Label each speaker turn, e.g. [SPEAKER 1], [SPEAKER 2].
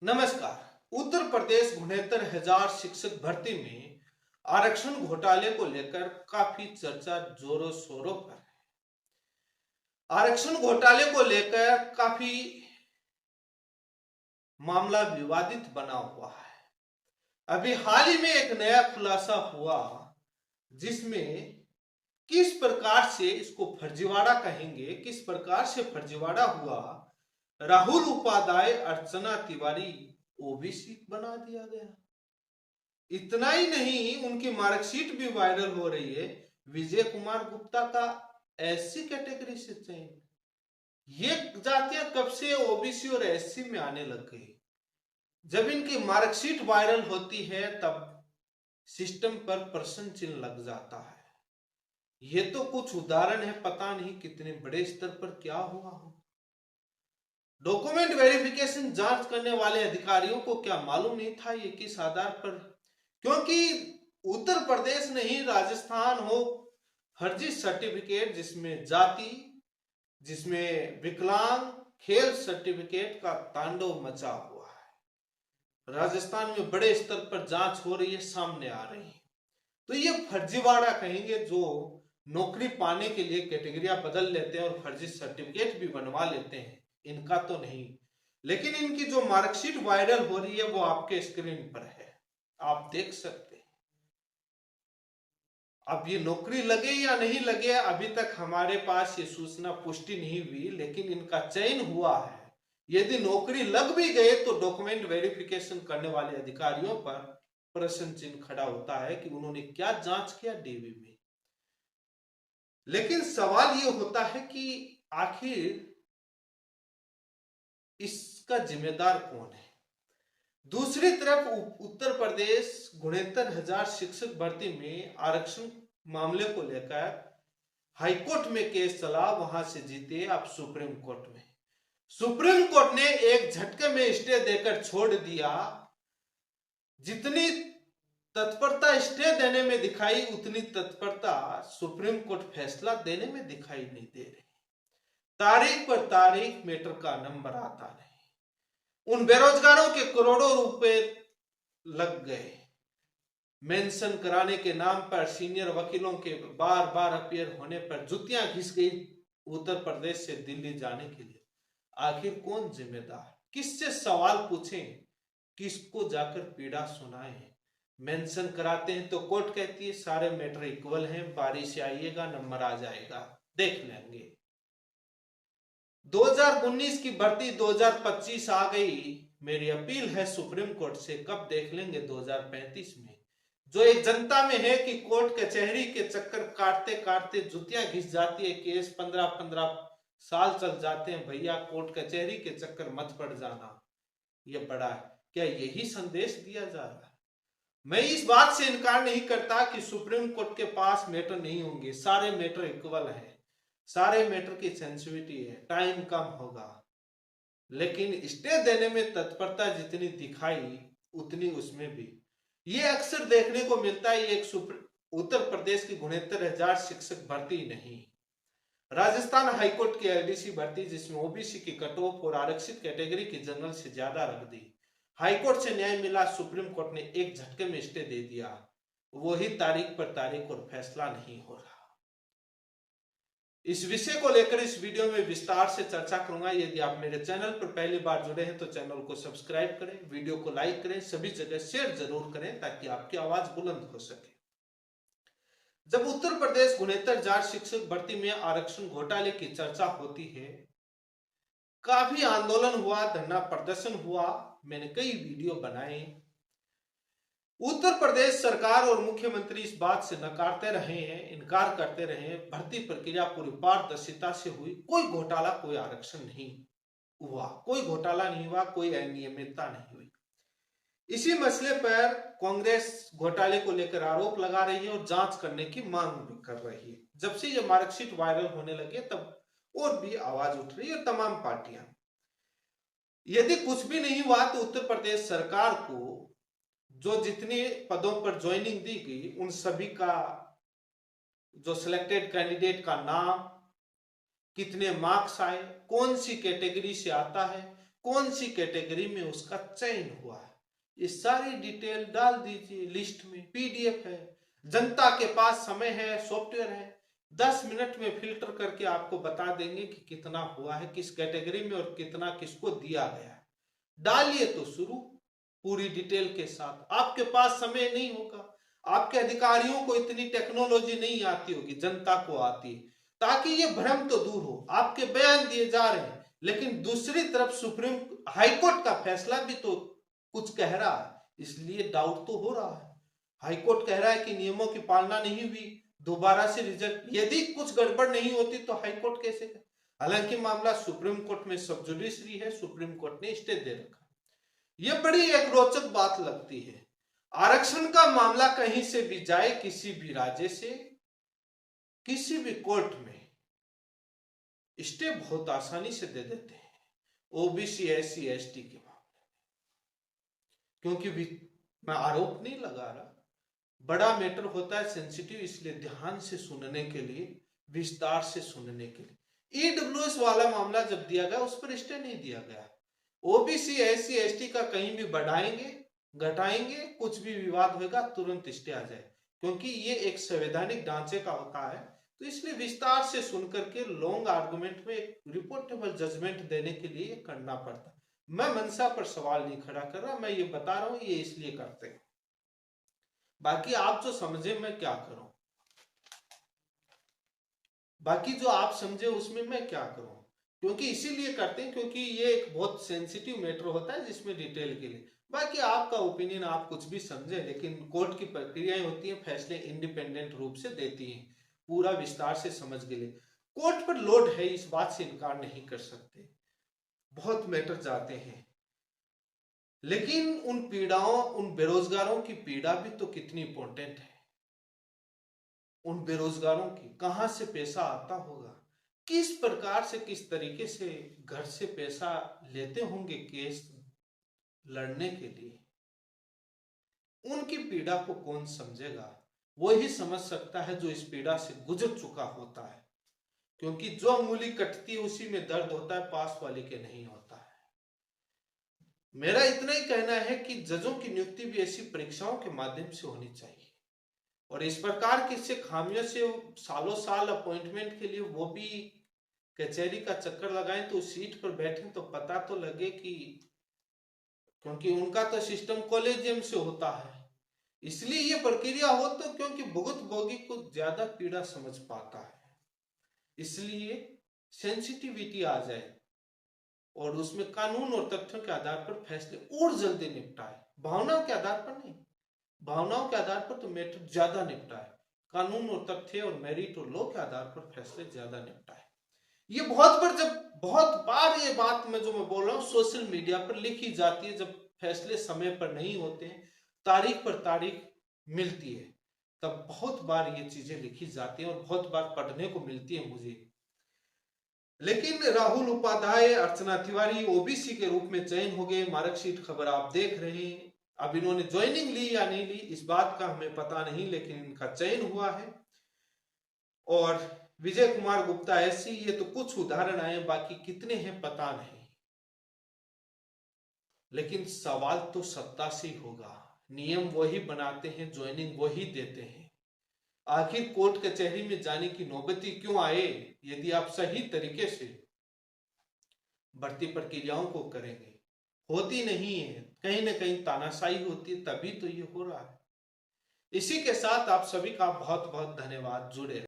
[SPEAKER 1] नमस्कार। उत्तर प्रदेश 69,000 शिक्षक भर्ती में आरक्षण घोटाले को लेकर काफी चर्चा जोरों शोरों पर है। आरक्षण घोटाले को लेकर काफी मामला विवादित बना हुआ है। अभी हाल ही में एक नया खुलासा हुआ जिसमें किस प्रकार से इसको फर्जीवाड़ा कहेंगे, किस प्रकार से फर्जीवाड़ा हुआ। राहुल उपाध्याय, अर्चना तिवारी ओबीसी बना दिया गया। इतना ही नहीं, उनकी मार्कशीट भी वायरल हो रही है। विजय कुमार गुप्ता का एससी कैटेगरी से चयन। ये जातियां कब से ओबीसी और एससी में आने लग गई। जब इनकी मार्कशीट वायरल होती है तब सिस्टम पर प्रश्न चिन्ह लग जाता है। ये तो कुछ उदाहरण है, पता नहीं कितने बड़े स्तर पर क्या हुआ हो। डॉक्यूमेंट वेरिफिकेशन जांच करने वाले अधिकारियों को क्या मालूम नहीं था ये किस आधार पर, क्योंकि उत्तर प्रदेश नहीं राजस्थान हो, फर्जी सर्टिफिकेट जिसमें जाति, जिसमें विकलांग, खेल सर्टिफिकेट का तांडव मचा हुआ है। राजस्थान में बड़े स्तर पर जांच हो रही है, सामने आ रही है। तो ये फर्जीवाड़ा कहेंगे जो नौकरी पाने के लिए कैटेगरियां बदल लेते हैं और फर्जी सर्टिफिकेट भी बनवा लेते हैं, इनका तो नहीं। लेकिन इनकी जो मार्कशीट वायरल हो रही है वो आपके स्क्रीन पर है, आप देख सकते हैं। अब ये नौकरी लगे या नहीं लगे अभी तक हमारे पास ये सूचना पुष्टि नहीं हुई, लेकिन इनका चयन हुआ है। यदि नौकरी लग भी गए तो डॉक्यूमेंट वेरिफिकेशन करने वाले अधिकारियों पर प्रश्न चिन्ह खड़ा होता है कि उन्होंने क्या जांच किया डीवी में। लेकिन सवाल ये होता है कि आखिर इसका जिम्मेदार कौन है। दूसरी तरफ उत्तर प्रदेश 69,000 शिक्षक भर्ती में आरक्षण मामले को लेकर हाईकोर्ट में केस चला, वहां से जीते अब सुप्रीम कोर्ट में। सुप्रीम कोर्ट ने एक झटके में स्टे देकर छोड़ दिया। जितनी तत्परता स्टे देने में दिखाई उतनी तत्परता सुप्रीम कोर्ट फैसला देने में दिखाई नहीं दे रही। तारीख पर तारीख मैटर का नंबर आता नहीं। उन बेरोजगारों के करोड़ों रुपए लग गए। मेंशन कराने के नाम पर सीनियर वकीलों के बार बार अपीयर होने पर जुतियां घिस गई उत्तर प्रदेश से दिल्ली जाने के लिए। आखिर कौन जिम्मेदार, किससे सवाल पूछें, किसको जाकर पीड़ा सुनाएं। मेंशन कराते हैं तो कोर्ट कहती है सारे मैटर इक्वल हैं, बारी से आइएगा नंबर आ जाएगा, देख लेंगे। 2019 की भर्ती 2025 आ गई। मेरी अपील है सुप्रीम कोर्ट से, कब देख लेंगे 2035 में। जो एक जनता में है कि कोर्ट कचहरी के चक्कर काटते काटते जुतियां घिस जाती है, केस 15-15 साल चल जाते हैं। भैया कोर्ट कचहरी के चक्कर मत पड़ जाना, यह बड़ा है। क्या यही संदेश दिया जा रहा है? मैं इस बात से इनकार नहीं करता कि सुप्रीम कोर्ट के पास मैटर नहीं होंगे, सारे मैटर इक्वल है, सारे मैटर की सेंसिटिविटी है, टाइम कम होगा। लेकिन स्टे देने में तत्परता जितनी दिखाई उतनी उसमें भी ये अक्सर देखने को मिलता है। एक उत्तर प्रदेश की 69,000 शिक्षक भर्ती नहीं, राजस्थान हाईकोर्ट की एलडीसी भर्ती जिसमें ओबीसी की कट ऑफ और आरक्षित कैटेगरी की जनरल से ज्यादा रख दी। हाईकोर्ट से न्याय मिला, सुप्रीम कोर्ट ने एक झटके में स्टे दे दिया। वही तारीख पर तारीख और फैसला नहीं हो रहा। इस विषय को लेकर इस वीडियो में विस्तार से चर्चा करूंगा। यदि आप मेरे चैनल पर पहली बार जुड़े हैं तो चैनल को सब्सक्राइब करें, वीडियो को लाइक करें, सभी जगह शेयर जरूर करें ताकि आपकी आवाज बुलंद हो सके। जब उत्तर प्रदेश 69,000 शिक्षक भर्ती में आरक्षण घोटाले की चर्चा होती है, काफी आंदोलन हुआ, धरना प्रदर्शन हुआ, मैंने कई वीडियो बनाए। उत्तर प्रदेश सरकार और मुख्यमंत्री इस बात से नकारते रहे हैं, इनकार करते रहे हैं। भर्ती प्रक्रिया पूरी पारदर्शिता से हुई, कोई घोटाला, कोई आरक्षण नहीं हुआ, कोई घोटाला नहीं हुआ, कोई अनियमितता नहीं हुई। इसी मसले पर कांग्रेस घोटाले को लेकर आरोप लगा रही है और जांच करने की मांग भी कर रही है। जब से ये मार्कशीट वायरल होने लगे तब और भी आवाज उठ रही है तमाम पार्टियां। यदि कुछ भी नहीं हुआ तो उत्तर प्रदेश सरकार को जो जितने पदों पर ज्वाइनिंग दी गई उन सभी का जो सिलेक्टेड कैंडिडेट का नाम, कितने मार्क्स आए, कौन सी कैटेगरी से आता है, कौन सी कैटेगरी में उसका चयन हुआ है, ये सारी डिटेल डाल दीजिए लिस्ट में। पीडीएफ है, जनता के पास समय है, सॉफ्टवेयर है, 10 मिनट में फिल्टर करके आपको बता देंगे कि कितना हुआ है किस कैटेगरी में और कितना किसको दिया गया है। डालिए तो शुरू पूरी डिटेल के साथ। आपके पास समय नहीं होगा, आपके अधिकारियों को इतनी टेक्नोलॉजी नहीं आती होगी, जनता को आती है, ताकि ये भ्रम तो दूर हो। आपके बयान दिए जा रहे हैं, लेकिन दूसरी तरफ सुप्रीम हाईकोर्ट का फैसला भी तो कुछ कह रहा है, इसलिए डाउट तो हो रहा है। हाईकोर्ट कह रहा है कि नियमों की पालना नहीं हुई, दोबारा से रिजल्ट, यदि कुछ गड़बड़ नहीं होती तो हाईकोर्ट कैसे करे? हालांकि मामला सुप्रीम कोर्ट में सब जुडिशरी है, सुप्रीम कोर्ट ने स्टे दे रखा। यह बड़ी एक रोचक बात लगती है। आरक्षण का मामला कहीं से भी जाए, किसी भी राज्य से, किसी भी कोर्ट में स्टे बहुत आसानी से दे देते हैं, ओबीसी एससी एसटी के मामले में। क्योंकि भी मैं आरोप नहीं लगा रहा, बड़ा मैटर होता है, सेंसिटिव, इसलिए ध्यान से सुनने के लिए, विस्तार से सुनने के लिए। ईडब्ल्यूएस वाला मामला जब दिया गया उस पर स्टे नहीं दिया गया। ओबीसी एससी एसटी का कहीं भी बढ़ाएंगे घटाएंगे, कुछ भी विवाद होगा तुरंत स्टे आ जाए, क्योंकि ये एक संवैधानिक ढांचे का होता है। तो इसलिए विस्तार से सुनकर के लॉन्ग आर्गुमेंट में एक रिपोर्टेबल जजमेंट देने के लिए करना पड़ता। मैं मंशा पर सवाल नहीं खड़ा कर रहा, मैं ये बता रहा हूं ये इसलिए करते हैं। बाकी आप जो समझे मैं क्या करूं, बाकी जो आप समझे उसमें मैं क्या करूं, क्योंकि इसीलिए करते हैं क्योंकि ये एक बहुत सेंसिटिव मैटर होता है जिसमें डिटेल के लिए। बाकी आपका ओपिनियन, आप कुछ भी समझे, लेकिन कोर्ट की प्रक्रियाएं होती हैं, फैसले इंडिपेंडेंट रूप से देती हैं, पूरा विस्तार से समझ के लिए। कोर्ट पर लोड है, इस बात से इनकार नहीं कर सकते, बहुत मैटर जाते हैं, लेकिन उन पीड़ाओं, उन बेरोजगारों की पीड़ा भी तो कितनी इंपॉर्टेंट है। उन बेरोजगारों की कहां से पैसा आता होगा, किस प्रकार से, किस तरीके से घर से पैसा लेते होंगे केस लड़ने के लिए, उनकी पीड़ा को कौन समझेगा? वही समझ सकता है जो इस पीड़ा से गुजर चुका होता है, क्योंकि जो अंगुली कटती है उसी में दर्द होता है, पास वाले के नहीं होता है। मेरा इतना ही कहना है कि जजों की नियुक्ति भी ऐसी परीक्षाओं के माध्यम से होनी चाहिए, और इस प्रकार की से खामियों से सालों साल अपॉइंटमेंट के लिए वो भी कचहरी का चक्कर लगाएं तो सीट पर बैठे तो पता तो लगे कि, क्योंकि उनका तो सिस्टम कॉलेजियम से होता है, इसलिए ये प्रक्रिया हो तो क्योंकि भुगतभोगी को ज्यादा पीड़ा समझ पाता है, इसलिए सेंसिटिविटी आ जाए और उसमें कानून और तथ्यों के आधार पर फैसले और जल्दी निपटाए, भावनाओं के आधार पर नहीं। भावनाओं के आधार पर तो मैटर ज्यादा निपटाए, कानून और तथ्य और मेरिट और लॉ के आधार पर फैसले ज्यादा निपटाए। ये बहुत बार ये बात मैं बोल रहा हूँ सोशल मीडिया पर लिखी जाती है, जब फैसले समय पर नहीं होते हैं, तारीख पर तारीख मिलती है, तब बहुत बार ये चीजें लिखी जाती हैं और बहुत बार पढ़ने को मिलती है मुझे। लेकिन राहुल उपाध्याय, अर्चना तिवारी ओबीसी के रूप में चयन हो गए, मार्कशीट खबर आप देख रहे हैं। अब इन्होंने ज्वाइनिंग ली या नहीं ली इस बात का हमें पता नहीं, लेकिन इनका चयन हुआ है। और विजय कुमार गुप्ता एससी, ये तो कुछ उदाहरण आए, बाकी कितने हैं पता नहीं, लेकिन सवाल तो सत्ता से ही होगा। नियम वही बनाते हैं, ज्वाइनिंग वही देते हैं, आखिर कोर्ट कचहरी में जाने की नौबती क्यों आए? यदि आप सही तरीके से भर्ती प्रक्रियाओं को करेंगे, होती नहीं है, कहीं ना कहीं तानाशाही होती है, तभी तो ये हो रहा है। इसी के साथ आप सभी का बहुत बहुत धन्यवाद, जुड़े